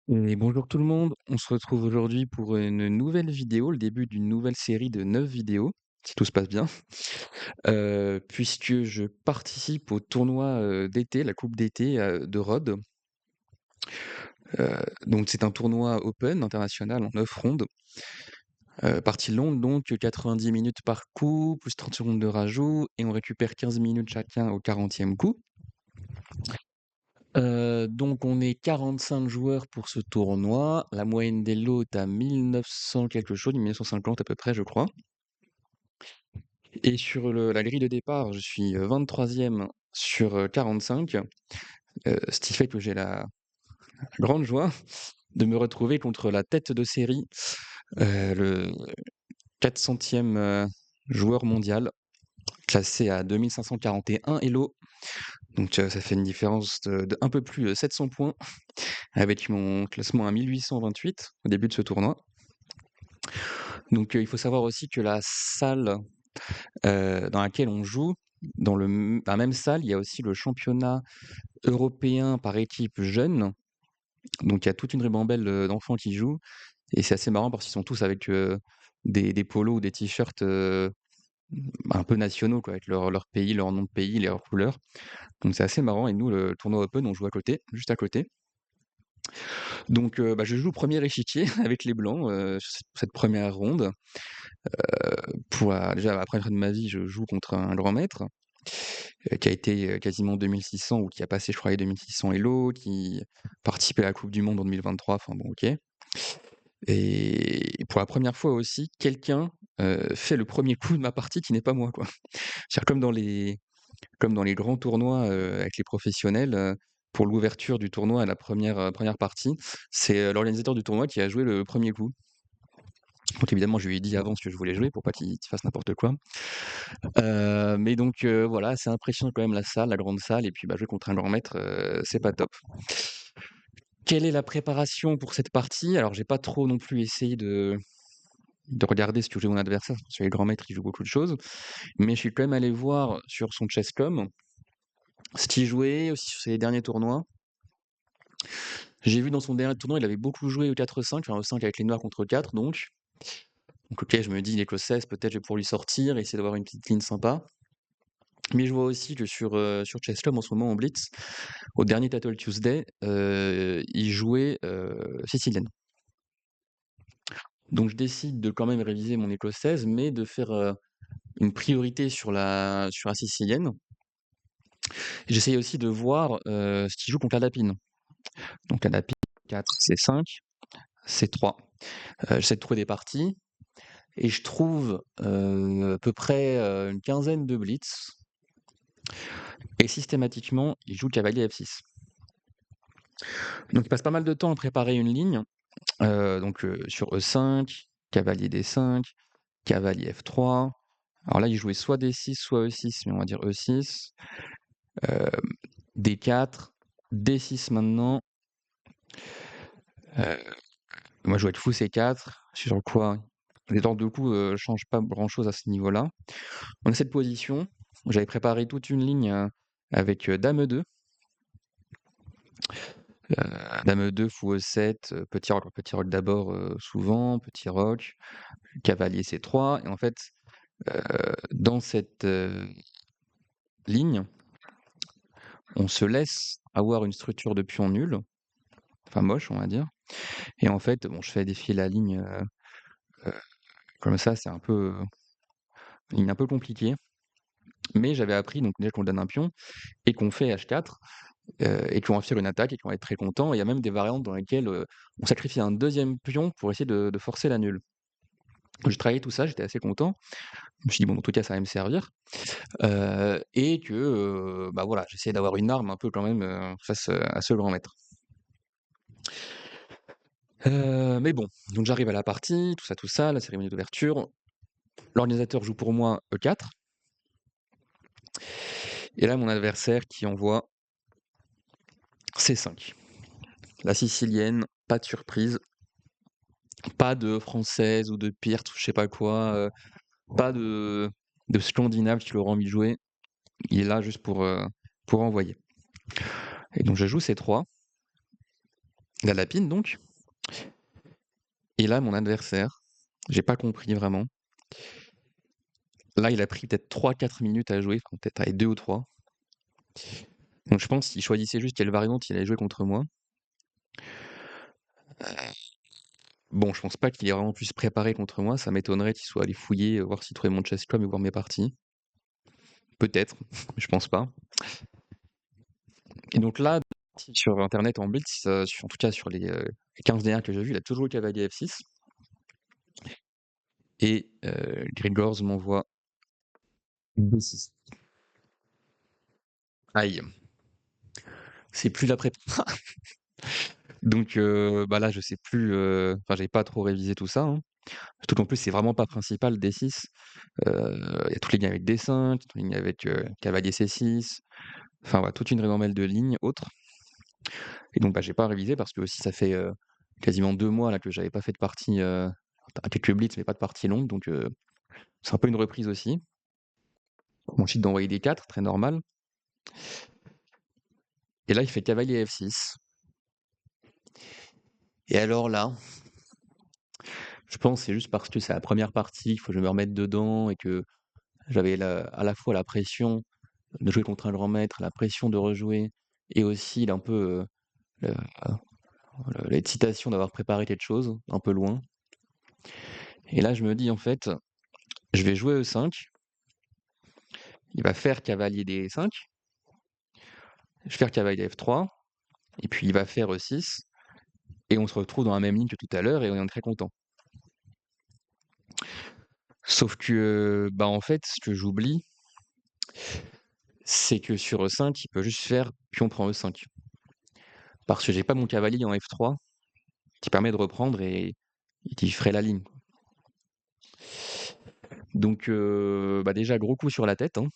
Et bonjour tout le monde, on se retrouve aujourd'hui pour une nouvelle vidéo, le début d'une nouvelle série de 9 vidéos, si tout se passe bien. Puisque je participe au tournoi, d'été, la coupe d'été, de Rhodes. Donc c'est un tournoi open international en 9 rondes, partie longue donc 90 minutes par coup, plus 30 secondes de rajout et on récupère 15 minutes chacun au 40e coup. Donc on est 45 joueurs pour ce tournoi. La moyenne des lots est à 1900 quelque chose, 1950 à peu près, je crois. Et sur la grille de départ, je suis 23e sur 45. Ce qui fait que j'ai la grande joie de me retrouver contre la tête de série, le 400e joueur mondial, classé à 2541 Elo. Donc ça fait une différence de un peu plus de 700 points avec mon classement à 1828 au début de ce tournoi. Donc il faut savoir aussi que la salle, dans laquelle on joue, dans la même salle, il y a aussi le championnat européen par équipe jeune. Donc il y a toute une ribambelle, d'enfants qui jouent et c'est assez marrant parce qu'ils sont tous avec, des polos ou des t-shirts, un peu nationaux quoi, avec leur pays, leur nom de pays, leurs couleurs. Donc c'est assez marrant et nous, le tournoi open, on joue à côté, juste à côté. Donc je joue premier échiquier avec les blancs, sur cette 1re ronde. Déjà la première fois de ma vie, je joue contre un grand maître, qui a été, quasiment 2600 ou qui a passé je crois les 2600 Elo, qui participait à la coupe du monde en 2023, enfin bon OK. Et pour la première fois aussi, quelqu'un, fait le premier coup de ma partie qui n'est pas moi, quoi. C'est-à-dire comme dans les grands tournois, avec les professionnels, pour l'ouverture du tournoi à la première partie, c'est, l'organisateur du tournoi qui a joué le premier coup. Donc évidemment, je lui ai dit avant ce que je voulais jouer pour pas qu'il fasse n'importe quoi. Mais donc voilà, c'est impressionnant quand même la salle, la grande salle et puis, jouer contre un grand maître, c'est pas top. Quelle est la préparation pour cette partie? Alors j'ai pas trop non plus essayé de regarder ce que joue mon adversaire, parce que les grands maîtres, ils jouent beaucoup de choses. Mais je suis quand même allé voir sur son chess.com ce qu'il jouait, aussi sur ses derniers tournois. J'ai vu dans son dernier tournoi, il avait beaucoup joué au 4-5, enfin au 5 avec les noirs contre 4 donc. Donc OK, je me dis il est qu'au 16, peut-être je vais pouvoir lui sortir, essayer d'avoir une petite ligne sympa. Mais je vois aussi que sur chess.com en ce moment en blitz, au dernier Tattle Tuesday, il jouait, sicilienne. Donc je décide de quand même réviser mon écossaise, mais de faire, une priorité sur la sicilienne. J'essaye aussi de voir, ce qu'il joue contre la lapine. Donc la lapine 4, C5, C3. J'essaie de trouver des parties et je trouve, à peu près, une quinzaine de blitz et systématiquement, il joue cavalier F6. Donc il passe pas mal de temps à préparer une ligne, sur E5, cavalier D5, cavalier F3. Alors là, il jouait soit D6, soit E6, mais on va dire E6. D4, D6 maintenant. Heu, Moi, je vais être fou C4, sur quoi les ordres de coups, changent pas grand-chose à ce niveau-là. On a cette position, j'avais préparé toute une ligne, avec, dame E2, dame E2, fou E7, petit roc d'abord, souvent, petit roc, cavalier C3 et en fait, dans cette, ligne, on se laisse avoir une structure de pion nulle, enfin moche, on va dire et en fait, bon, je fais défiler la ligne, heu, comme ça, c'est un peu, une ligne un peu compliquée, mais j'avais appris donc déjà qu'on donne un pion et qu'on fait H4, et qu'on va faire une attaque et qu'on va être très content. Il y a même des variantes dans lesquelles, on sacrifie un deuxième pion pour essayer de forcer la nulle. J'ai travaillé tout ça, j'étais assez content. Je me suis dit: «Bon, en tout cas, ça va me servir», et que, voilà, j'essayais d'avoir une arme un peu quand même, face, à ce grand maître. Mais bon, donc j'arrive à la partie, tout ça, la cérémonie d'ouverture. L'organisateur joue pour moi E4 et là, mon adversaire qui envoie C5. La sicilienne, pas de surprise, pas de française ou de Pirth ou je sais pas quoi, pas de scandinave qui l'aurait envie de jouer. Il est là juste pour envoyer et donc je joue C3 la lapine donc. Et là, mon adversaire, j'ai pas compris vraiment. Là, il a pris peut-être 3-4 minutes à jouer, enfin, peut-être allez, 2 ou 3. Donc je pense qu'il choisissait juste quelle variante il allait jouer contre moi. Bon, je pense pas qu'il ait vraiment pu se préparer contre moi, ça m'étonnerait qu'il soit allé fouiller, voir s'il trouvait mon chess club et voir mes parties. Peut-être, mais je pense pas. Et donc là, sur internet en blitz, en tout cas sur les 15 dernières que j'ai vues, il a toujours joué cavalier F6 et Grigors m'envoie B6. Aïe, c'est plus la prépa. Donc bah là, je sais plus, enfin, j'avais pas trop révisé tout ça, hein. Surtout qu'en plus, c'est vraiment pas principal D6. Il y a toutes les lignes avec D5, toutes les lignes avec, cavalier C6, enfin voilà, toute une ribambelle de lignes autres. Et donc bah, j'ai pas révisé parce que aussi ça fait, quasiment 2 mois là que j'avais pas fait de partie, enfin quelques blitz mais pas de partie longue donc c'est un peu une reprise aussi. Ensuite d'envoyer des 4, très normal. Et là, il fait cavalier F6. Et alors là, je pense que c'est juste parce que c'est la première partie, qu'il faut que je me remette dedans et que j'avais à la fois la pression de jouer contre un grand maître, la pression de rejouer et aussi un peu l'excitation d'avoir préparé quelque chose un peu loin. Et là, je me dis en fait, je vais jouer E5, il va faire cavalier D5, je vais faire cavalier F3, et puis il va faire E6, et on se retrouve dans la même ligne que tout à l'heure et on est très content. Sauf que, bah en fait, ce que j'oublie, c'est que sur E5, il peut juste faire pion prend E5. Parce que j'ai pas mon cavalier en F3 qui permet de reprendre et qui ferait la ligne. Donc, bah déjà, gros coup sur la tête, hein,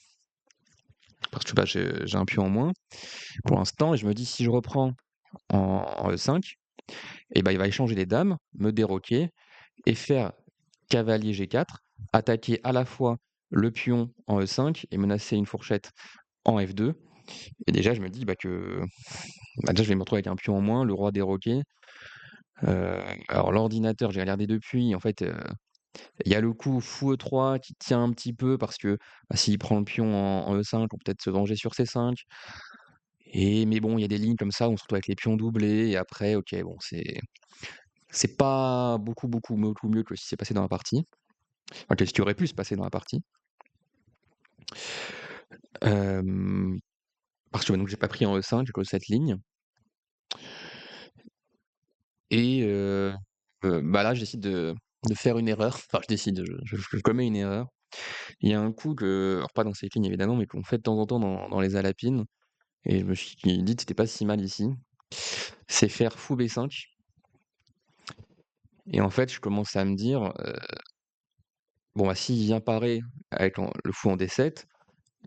parce que bah, j'ai un pion en moins pour l'instant, et je me dis si je reprends en E5, et bah, il va échanger les dames, me déroquer et faire cavalier G4, attaquer à la fois le pion en E5 et menacer une fourchette en F2. Et déjà, je me dis que bah, déjà, je vais me retrouver avec un pion en moins, le roi déroqué. Alors l'ordinateur, j'ai regardé depuis, en fait, il y a le coup fou E3 qui tient un petit peu parce que bah, s'il prend le pion en E5, on peut peut-être se venger sur C5. Mais bon, il y a des lignes comme ça où on se retrouve avec les pions doublés et après, ok, bon, c'est pas beaucoup mieux que ce qui s'est passé dans la partie. Enfin, que ce qui aurait pu se passer dans la partie. Hem, Parce que bah, donc j'ai pas pris en E5 à cause de cette ligne et bah, là, je décide de faire une erreur. Enfin, je décide, je commets une erreur. Il y a un coup que alors pas dans cette ligne évidemment, mais qu'on fait de temps en temps dans les alapines et je me suis dit que c'était pas si mal ici. C'est faire fou B5 et en fait, je commence à me dire, bon, bah, s'il vient parer avec le fou en D7,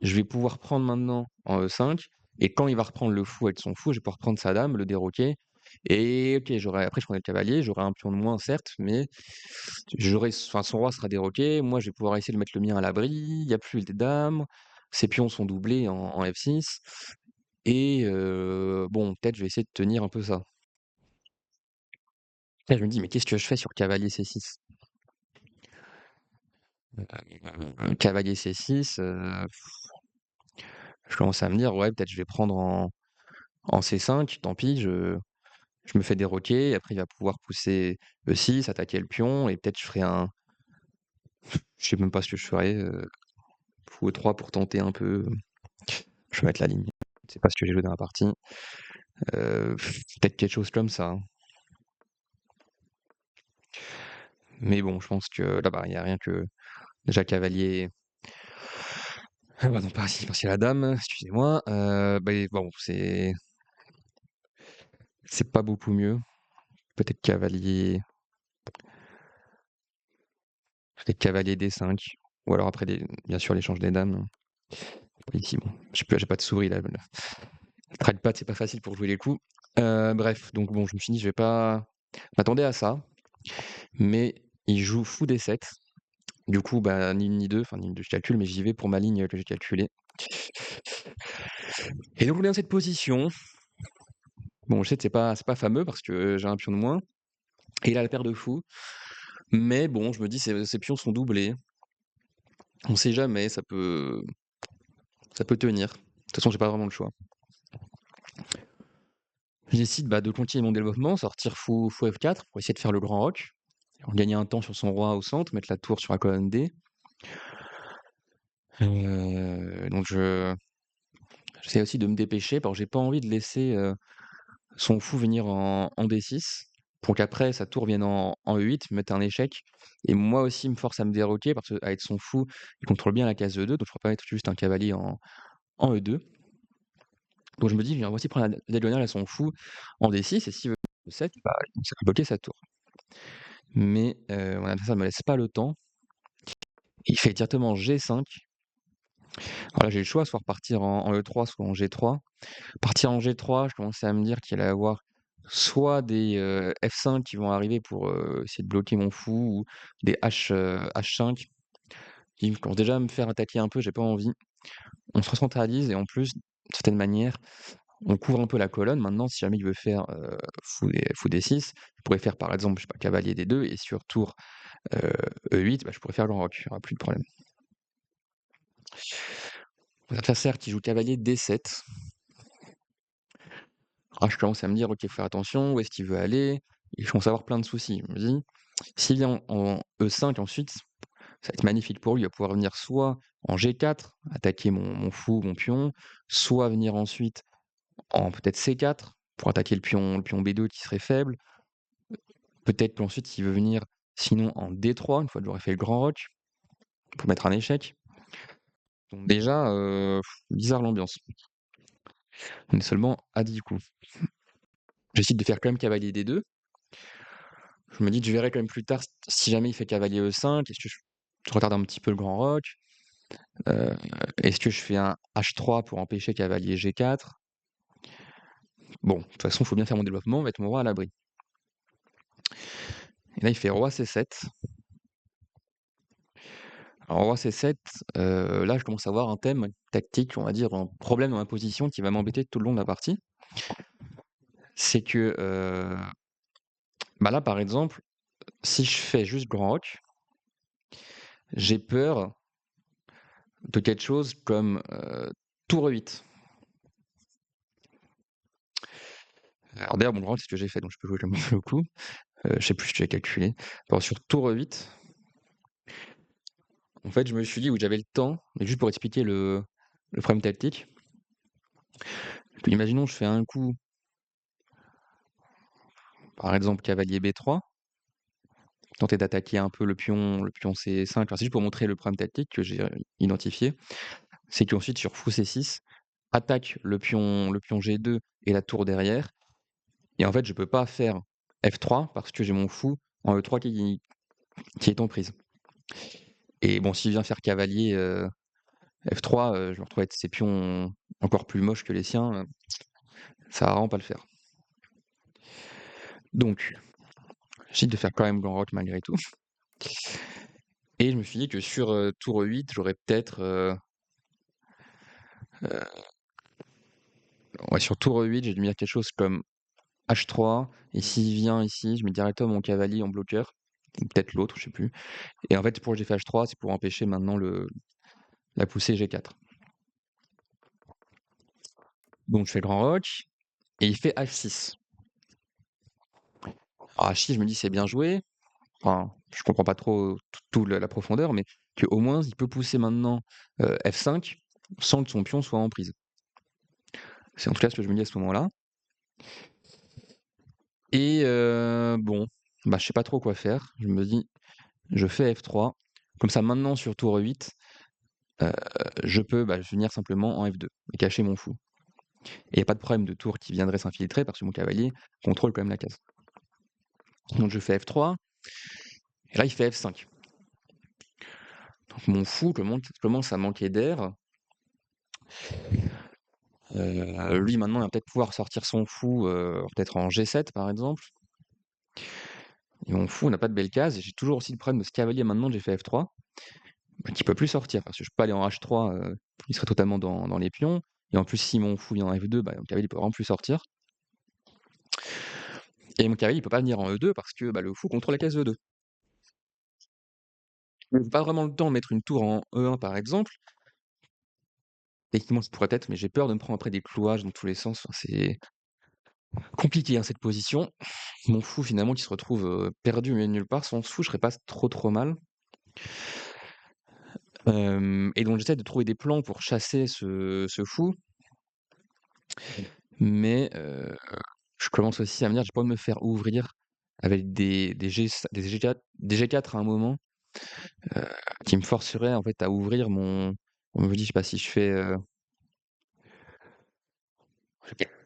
je vais pouvoir prendre maintenant en E5 et quand il va reprendre le fou avec son fou, je vais pouvoir prendre sa dame, le déroquer et OK, après je prendrai le cavalier, j'aurai un pion de moins certes, mais enfin son roi sera déroqué, moi je vais pouvoir essayer de mettre le mien à l'abri, il y a plus des dames, ses pions sont doublés en F6 et bon, peut-être je vais essayer de tenir un peu ça. Là je me dis: «Mais qu'est-ce que je fais sur cavalier C6?» Cavalier C6, je commence à me dire: «Ouais, peut-être je vais prendre en C5, tant pis, je me fais déroquer, après il va pouvoir pousser E6, attaquer le pion et peut-être je ferai je sais même pas ce que je ferai, fou E3 pour tenter un peu, je vais mettre la ligne. C'est pas ce que j'ai joué dans la partie. Peut-être quelque chose comme ça, hein. Mais bon, je pense que là-bas, il y a rien que déjà cavalier bah, non, pas ici, parce qu'il y a la dame, excusez-moi, bon, c'est pas beaucoup mieux. Peut-être cavalier Peut-être cavalier D5 ou alors après bien sûr l'échange des dames. Ici, bon, j'ai pas de souris là, le trackpad, c'est pas facile pour jouer les coups. Bref, donc bon, je me suis dit: «Je vais pas m'attendre à ça», mais il joue fou D7. Du coup, bah, ni une ni deux, enfin ni une ni 2, je calcule, mais j'y vais pour ma ligne que j'ai calculée. Et donc on est dans cette position. Bon, je sais que c'est pas fameux parce que j'ai un pion de moins et il a la paire de fou, mais bon, je me dis: «Ces pions sont doublés, on sait jamais, ça peut tenir». De toute façon, j'ai pas vraiment le choix. Je décide, bah, de continuer mon développement, sortir fou F4 pour essayer de faire le grand roc, gagner un temps sur son roi au centre, mettre la tour sur la colonne D. Donc j'essaie aussi de me dépêcher, parce que j'ai pas envie de laisser, son fou venir en D6 pour qu'après sa tour vienne en E8, me mettre un échec et moi aussi me force à me déroquer parce qu'avec son fou, il contrôle bien la case E2, donc je pourrais pas mettre juste un cavalier en E2. Donc je me dis: «Je vais aussi prendre la diagonale à son fou en D6 et s'il veut E7, bah, ça va bloquer sa tour». Mais mon adversaire ne me laisse pas le temps. Il fait directement G5. Alors là, j'ai le choix, soit repartir en E3, soit en G3. Partir en G3, je commençais à me dire qu'il allait avoir soit des, F5 qui vont arriver pour, essayer de bloquer mon fou ou des H5 qui commencent déjà à me faire attaquer un peu, j'ai pas envie. On se recentralise et en plus, d'une certaine manière, on couvre un peu la colonne. Maintenant, si jamais il veut faire, fou D6, je pourrais faire par exemple, je sais pas, cavalier D2 et sur tour, heu, E8, bah, je pourrais faire grand roc, il y aura plus de problème. L'adversaire qui joue cavalier D7. Ah, je commence à me dire: «OK, faut faire attention, où est-ce qu'il veut aller?» Et je commence à avoir plein de soucis. Je me dis: «S'il vient en E5 ensuite, ça va être magnifique pour lui, il va pouvoir venir soit en G4, attaquer mon fou, mon pion, soit venir ensuite en peut-être C4 pour attaquer le pion B2 qui serait faible. Peut-être qu'ensuite il veut venir sinon en D3, une fois que j'aurai fait le grand roc, pour mettre un échec». Donc déjà, bizarre l'ambiance. On est seulement à 10 coups. J'essaie de faire quand même cavalier D2. Je me dis que je verrai quand même plus tard si jamais il fait cavalier E5, est-ce que je retarde un petit peu le grand roc? Heu, est-ce que je fais un H3 pour empêcher cavalier G4? Bon, de toute façon, il faut bien faire mon développement, mettre mon roi à l'abri. Et là, il fait roi C7. Alors roi C7, là, je commence à avoir un thème tactique, on va dire, un problème dans ma position qui va m'embêter tout le long de la partie. C'est que, bah, là, par exemple, si je fais juste grand roc, j'ai peur de quelque chose comme, tour E8. Alors d'ailleurs, bon, le grand roc, c'est ce que j'ai fait, donc je peux jouer comme le coup. Je sais plus si tu as calculé. Alors sur tour E8, en fait, je me suis dit où j'avais le temps, mais juste pour expliquer le problème tactique. Imaginons, je fais un coup, par exemple cavalier B3, tenter d'attaquer un peu le pion C5. Alors c'est juste pour montrer le problème tactique que j'ai, identifié. C'est qu'ensuite sur fou C6, attaque le pion G2 et la tour derrière et en fait, je peux pas faire F3 parce que j'ai mon fou en E3 qui est en prise et bon, s'il vient faire cavalier, F3, je me retrouve avec ses pions encore plus moches que les siens, ça va vraiment pas le faire. Donc, j'essaie de faire quand même grand rock malgré tout. Et je me suis dit que sur, tour 8, j'aurais peut-être, heu, ouais, sur tour 8, j'ai dû me dire quelque chose comme H3 et s'il vient ici, je mets directement mon cavalier en bloqueur, ou peut-être l'autre, je sais plus. Et en fait, pourquoi j'ai fait H3, c'est pour empêcher maintenant la poussée G4. Donc je fais grand rock et il fait H6. Alors H6, je me dis: «C'est bien joué». Enfin, je comprends pas trop tout la profondeur, mais qu'au moins il peut pousser maintenant, F5 sans que son pion soit en prise. C'est en tout cas ce que je me dis à ce moment-là. Et bon, bah, je sais pas trop quoi faire. Je me dis: «Je fais F3». Comme ça maintenant sur tour 8, heu, je peux, bah, venir simplement en F2 et cacher mon fou. Et il y a pas de problème de tour qui viendrait s'infiltrer parce que mon cavalier contrôle quand même la case. Donc je fais F3 et là il fait F5. Donc mon fou commence à manquer d'air. Lui maintenant il va peut-être pouvoir sortir son fou, peut-être en G7 par exemple. Et mon fou n'a pas de belle case et j'ai toujours aussi le problème de ce cavalier maintenant que j'ai fait F3, bah, qui peut plus sortir parce que je peux pas aller en H3, il serait totalement dans les pions et en plus si mon fou vient en F2, bah, mon cavalier peut vraiment plus sortir. et mon cavalier, il peut pas venir en E2 parce que, bah, le fou contrôle la case E2. Donc j'ai pas vraiment le temps de mettre une tour en E1 par exemple. Techniquement, je pourrais peut-être, mais j'ai peur de me prendre après des clouages dans tous les sens. Enfin, c'est compliqué, hein, cette position. Mon fou finalement qui se retrouve, perdu au milieu de nulle part. Sans fou, je serais pas trop mal. Et donc j'essaie de trouver des plans pour chasser ce fou, mais je commence aussi à me dire: «J'ai pas envie de me faire ouvrir avec des G4 à un moment, heu, qui me forceraient en fait à ouvrir mon». On me dit, je sais pas si je fais,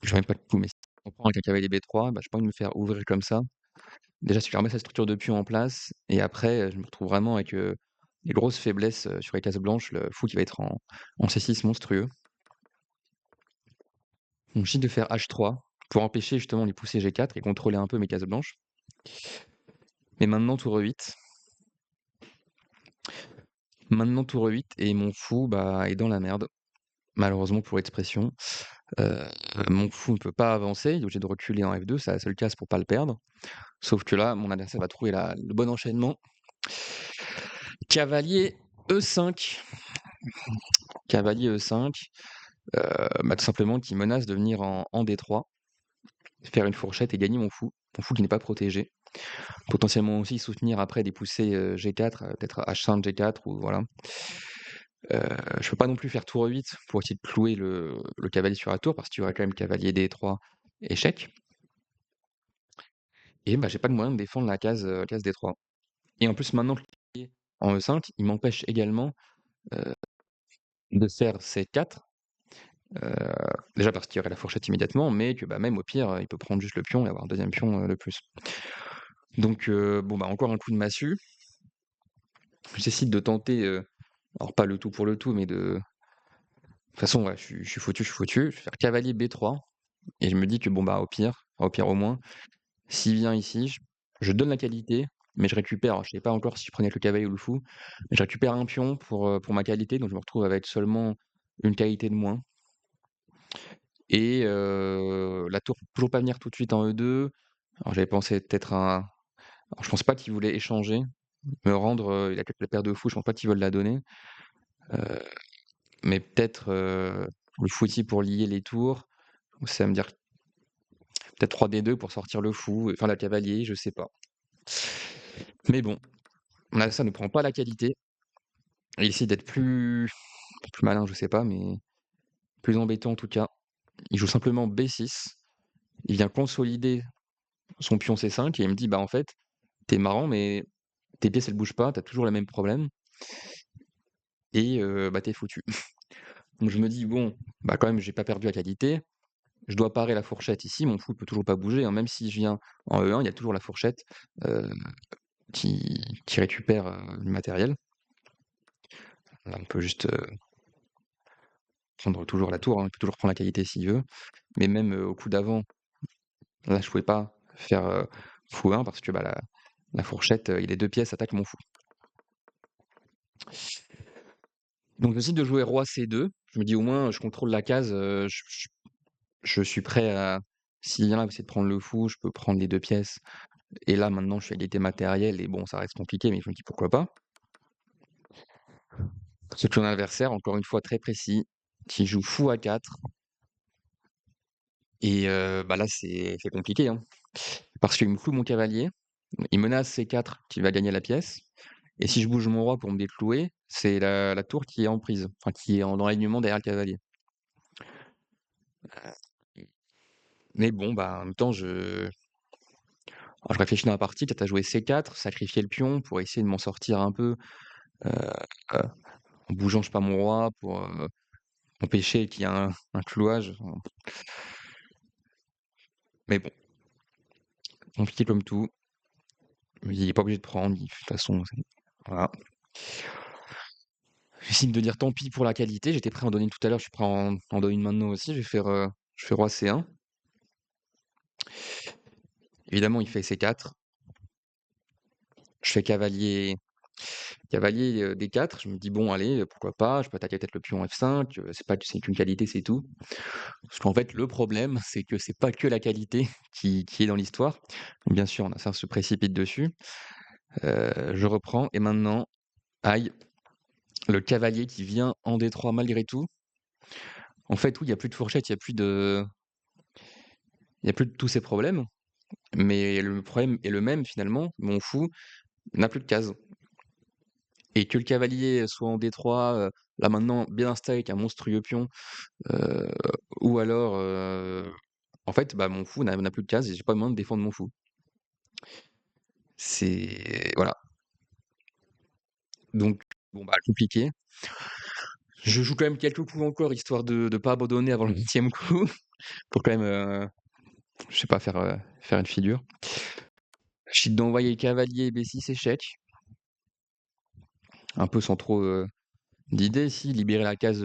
je sais même pas le coup, mais si on prend avec un cavalier B3, bah, j'ai pas envie de me faire ouvrir comme ça. Déjà, si je remets cette structure de pion en place et après, je me retrouve vraiment avec, des grosses faiblesses, sur les cases blanches, le fou qui va être en C6 monstrueux. Donc j'essaie de faire H3 pour empêcher justement les pousser G4 et contrôler un peu mes cases blanches. Mais maintenant tour E8. Maintenant tour E8 et mon fou, bah, est dans la merde, malheureusement pour l'expression. Heu, mon fou ne peut pas avancer, il est obligé de reculer en F2, c'est la seule case pour pas le perdre. Sauf que là, mon adversaire va trouver le bon enchaînement. Cavalier E5. Cavalier E5, bah, tout simplement qui menace de venir en D3, faire une fourchette et gagner mon fou qui n'est pas protégé. Potentiellement aussi soutenir après des poussées, G4, peut-être H5, G4 ou voilà. Je peux pas non plus faire tour E8 pour essayer de clouer le cavalier sur la tour parce qu'il y aurait quand même cavalier D3, échec et bah, j'ai pas de moyen de défendre la case D3 et en plus maintenant que le cavalier en E5, il m'empêche également, heu, de faire C4, heu, déjà parce qu'il y aurait la fourchette immédiatement, mais que, bah, même au pire, il peut prendre juste le pion et avoir un 2e pion, de plus. Donc bon, bah, encore un coup de massue. J'essaie de tenter, alors pas le tout pour le tout, mais de toute façon, ouais, je suis foutu, je suis foutu. Je vais faire cavalier B3 et je me dis que bon, bah, au pire, au moins, s'il vient ici, je donne la qualité, mais je récupère, alors je sais pas encore si je prenais avec le cavalier ou le fou, mais je récupère un pion pour ma qualité, donc je me retrouve avec seulement une qualité de moins et la tour peut toujours pas venir tout de suite en E2. Alors j'avais pensé peut-être alors je pense pas qu'il voulait échanger, me rendre, il a peut-être la paire de fou, je pense pas qu'ils veulent la donner, heu, mais peut-être, le fou ici pour lier les tours, ou ça veut me dire peut-être 3D2 pour sortir le fou, enfin la cavalier, je sais pas. Mais bon, ça ne prend pas la qualité. Il essaie d'être plus malin, je sais pas, mais plus embêtant en tout cas. Il joue simplement B6. Il vient consolider son pion C5 et il me dit: «Bah, en fait, tu marrant, mais tes pièces, elles bougent pas, t'as toujours le même problème et bah, tu foutu». Donc je me dis: «Bon, bah, quand même, j'ai pas perdu la qualité. Je dois parer la fourchette ici, mon fou peut toujours pas bouger, hein». Même si je viens en E1, il y a toujours la fourchette, heu, qui récupère, le matériel. Là, on peut juste, prendre toujours la tour, hein, il peut toujours prendre la qualité s'il veut. Mais même, au coup d'avant, là, je pouvais pas faire, fou 1 parce que, bah, la fourchette, et les 2 pièces attaquent mon fou. Donc je décide de jouer roi C2. Je me dis: «Au moins, je contrôle la case, je suis prêt à s'il vient là, essayer de prendre le fou, je peux prendre les 2 pièces» et là, maintenant, je suis à égalité matérielle et bon, ça reste compliqué, mais je me dis: «Pourquoi pas?» Sauf que mon adversaire, encore une fois très précis, qui joue fou A4 et bah, là, c'est compliqué, hein. Parce qu'il me cloue mon cavalier, il menace C4 qui va gagner la pièce et si je bouge mon roi pour me déclouer, c'est la tour qui est en prise, enfin qui est en dans l'alignement derrière le cavalier. Mais bon, bah, en même temps, alors je réfléchis dans la partie, peut-être à jouer C4, sacrifier le pion pour essayer de m'en sortir un peu, heu heu, en bougeant, je sais pas, mon roi pour, empêcher qu'il y ait un clouage, enfin, mais bon, compliqué comme tout. Il est pas obligé de prendre, de toute façon, voilà. J'essaie de dire tant pis pour la qualité, j'étais prêt à en donner une tout à l'heure, je suis prêt à en donner une maintenant aussi, je fais roi C1. Évidemment, il fait C4. Je fais cavalier Cavalier, D4, je me dis: «Bon allez, pourquoi pas, je peux attaquer peut-être le pion F5, c'est qu'une qualité, c'est tout». Parce qu'en fait, le problème, c'est que c'est pas que la qualité qui est dans l'histoire. Donc bien sûr, on a ça se précipite dessus, je reprends et maintenant, aïe, le cavalier qui vient en D3 malgré tout. En fait, oui, il y a plus de fourchette, il y a plus de tous ces problèmes, mais le problème est le même finalement. Mon fou n'a plus de cases et que le cavalier soit en D3, là maintenant bien installé avec un monstrueux pion, heu, ou alors, en fait, bah, mon fou n'a plus de cases et j'ai pas moyen de défendre mon fou. C'est voilà, donc bon, bah, compliqué. Je joue quand même quelques coups encore histoire de pas abandonner avant le 8e coup pour quand même, je sais pas, faire une figure. Je d'envoyer cavalier B6 échec, un peu sans trop, d'idées. Si, libérer la case,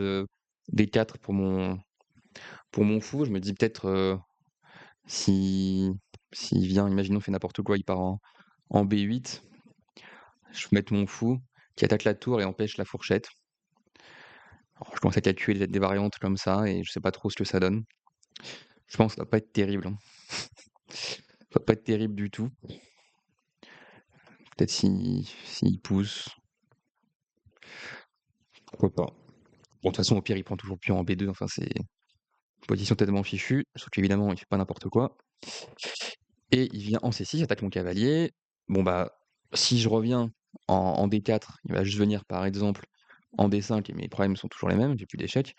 D4 pour mon fou. Je me dis peut-être, si s'il vient, imaginons, fait n'importe quoi, il part en B8, je peux mettre mon fou qui attaque la tour et empêche la fourchette. Alors je commence à calculer des variantes comme ça et je sais pas trop ce que ça donne. Je pense que ça va pas être terrible, hein. Ça va pas être terrible du tout. Peut-être s'il pousse, pourquoi pas. Bon, de toute façon, au pire, il prend toujours pion en B2, enfin, c'est une position tellement fichue, sauf qu'évidemment, il fait pas n'importe quoi. Et il vient en C6, attaque mon cavalier. Bon, bah, si je reviens en D4, il va juste venir, par exemple, en D5 et mes problèmes sont toujours les mêmes, j'ai plus d'échecs.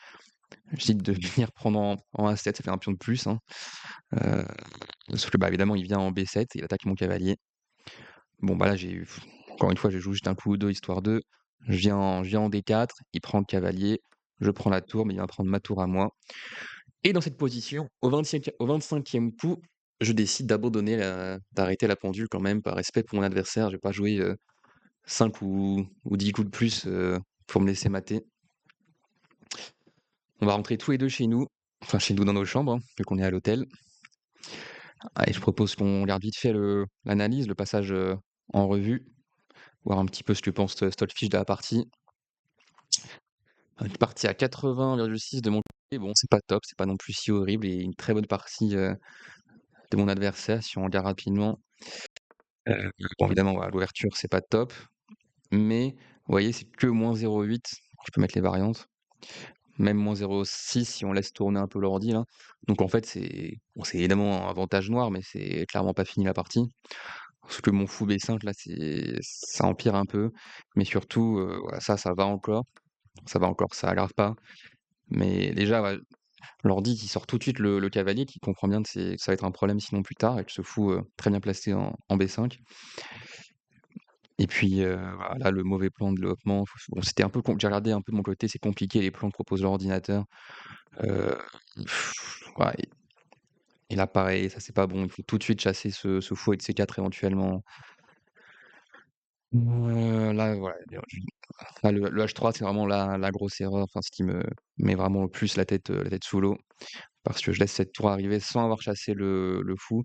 Je décide de venir prendre en A7, ça fait un pion de plus, hein. Heu, sauf que, bah, évidemment, il vient en B7 et il attaque mon cavalier. Bon, bah, là, encore une fois, je joue juste un coup ou 2 histoire de. Je viens en D4, il prend le cavalier, je prends la tour, mais il va prendre ma tour à moi. Et dans cette position, au 25e coup, je décide d'arrêter la pendule quand même par respect pour mon adversaire. Je vais pas jouer, 5 ou 10 coups de plus, pour me laisser mater. On va rentrer tous les 2 chez nous, enfin chez nous dans nos chambres, hein, vu qu'on est à l'hôtel. Ah et je propose qu'on regarde vite fait l'analyse, le passage, en revue, voir un petit peu ce que pense, Stollfish de la partie. Une partie à 80,6 de mon côté, bon c'est pas top, c'est pas non plus si horrible et une très bonne partie, de mon adversaire si on regarde rapidement. Bon évidemment voilà, l'ouverture c'est pas top, mais vous voyez c'est que -0,8, je peux mettre les variantes, même -0,6 si on laisse tourner un peu l'ordi là. Donc en fait c'est évidemment un avantage noir, mais c'est clairement pas fini la partie. Parce que mon fou B5 là ça empire un peu, mais surtout, voilà ça va encore, ça aggrave pas. Mais déjà ouais, l'ordi qui sort tout de suite le cavalier, qui comprend bien que ça va être un problème sinon plus tard et que ce fou, très bien placé en B5. Et puis, voilà, là, le mauvais plan de développement, bon, c'était un peu j'ai regardé un peu de mon côté, c'est compliqué les plans que propose l'ordinateur. Heu, ouais et là pareil, ça c'est pas bon, il faut tout de suite chasser ce fou avec C4 éventuellement. Là, voilà, là le H3 c'est vraiment la grosse erreur, enfin ce qui me met vraiment le plus la tête sous l'eau. Parce que je laisse cette tour arriver sans avoir chassé le fou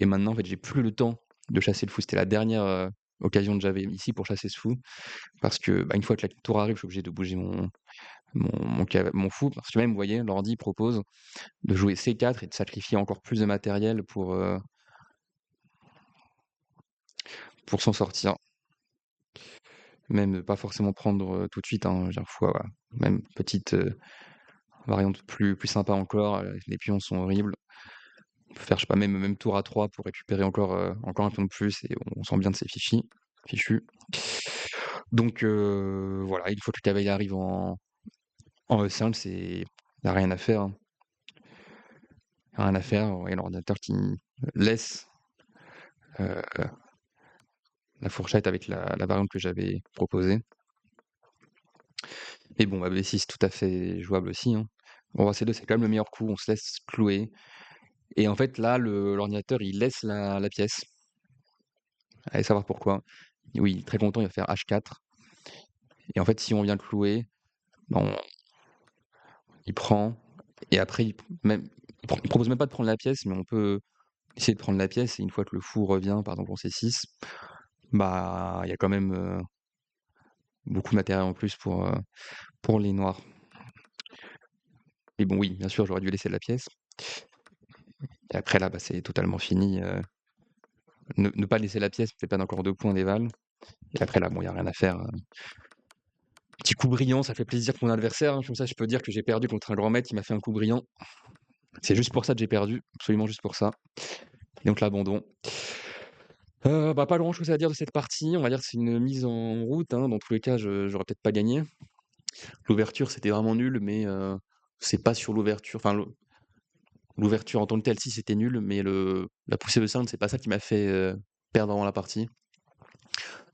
et maintenant en fait j'ai plus le temps de chasser le fou. C'était la dernière, occasion que j'avais ici pour chasser ce fou. Parce que, bah, une fois que la tour arrive, je suis obligé de bouger mon fou. Parce que même, vous voyez, l'ordi propose de jouer C4 et de sacrifier encore plus de matériel pour s'en sortir. Même pas forcément prendre, tout de suite, hein, genre fois, voilà, même petite, variante plus sympa encore, les pions sont horribles. On peut faire, je sais pas, même tour à 3 pour récupérer encore un pion de plus et on sent bien de ces fichus. Donc voilà, une fois que le cavalier arrive en E5, c'est y a rien à faire, hein. Rien à faire, et l'ordinateur qui laisse, heu, la fourchette avec la variante que j'avais proposée. Et bon, bah, B6 tout à fait jouable aussi, hein. Roi C2 c'est quand même le meilleur coup, on se laisse clouer et en fait là l'ordinateur il laisse la pièce. Allez savoir pourquoi. Oui, il est très content, il va faire H4 et en fait si on vient clouer, bah, il prend et après il propose même pas de prendre la pièce, mais on peut essayer de prendre la pièce et une fois que le fou revient, par exemple en C6, bah, il y a quand même, beaucoup de matériel en plus pour les noirs. Mais bon, oui, bien sûr, j'aurais dû laisser la pièce et après là, bah, c'est totalement fini, ne pas laisser la pièce, me fait perdre encore 2 points d'éval et après là, bon, il y a rien à faire, petit coup brillant, ça fait plaisir pour mon adversaire, hein, comme ça je peux dire que j'ai perdu contre un grand maître qui m'a fait un coup brillant. C'est juste pour ça que j'ai perdu, absolument juste pour ça et donc l'abandon. Bah, pas grand chose à dire de cette partie, on va dire que c'est une mise en route, hein, dans tous les cas, j'aurais peut-être pas gagné. L'ouverture, c'était vraiment nul, mais c'est pas sur l'ouverture, enfin l'ouverture en tant que telle, si c'était nul, mais la poussée de Sainte, c'est pas ça qui m'a fait, perdre vraiment la partie.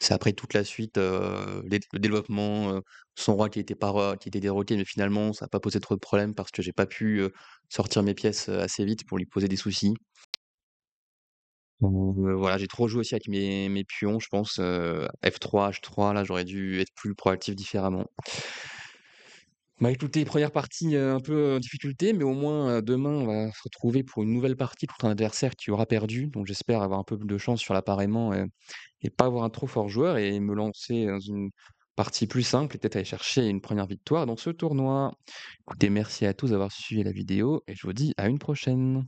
C'est après toute la suite, le développement, son roi qui était déroqué, mais finalement ça a pas posé trop de problèmes parce que j'ai pas pu, sortir mes pièces, assez vite pour lui poser des soucis. Voilà, j'ai trop joué aussi avec mes pions, je pense, F3, H3, là j'aurais dû être plus proactif différemment. Bah, écoutez, première partie, un peu en difficulté, mais au moins, demain, on va se retrouver pour une nouvelle partie contre un adversaire qui aura perdu. Donc j'espère avoir un peu plus de chance sur l'appareillement, et pas avoir un trop fort joueur et me lancer dans une partie plus simple et peut-être aller chercher une première victoire dans ce tournoi. Écoutez, merci à tous d'avoir suivi la vidéo et je vous dis à une prochaine.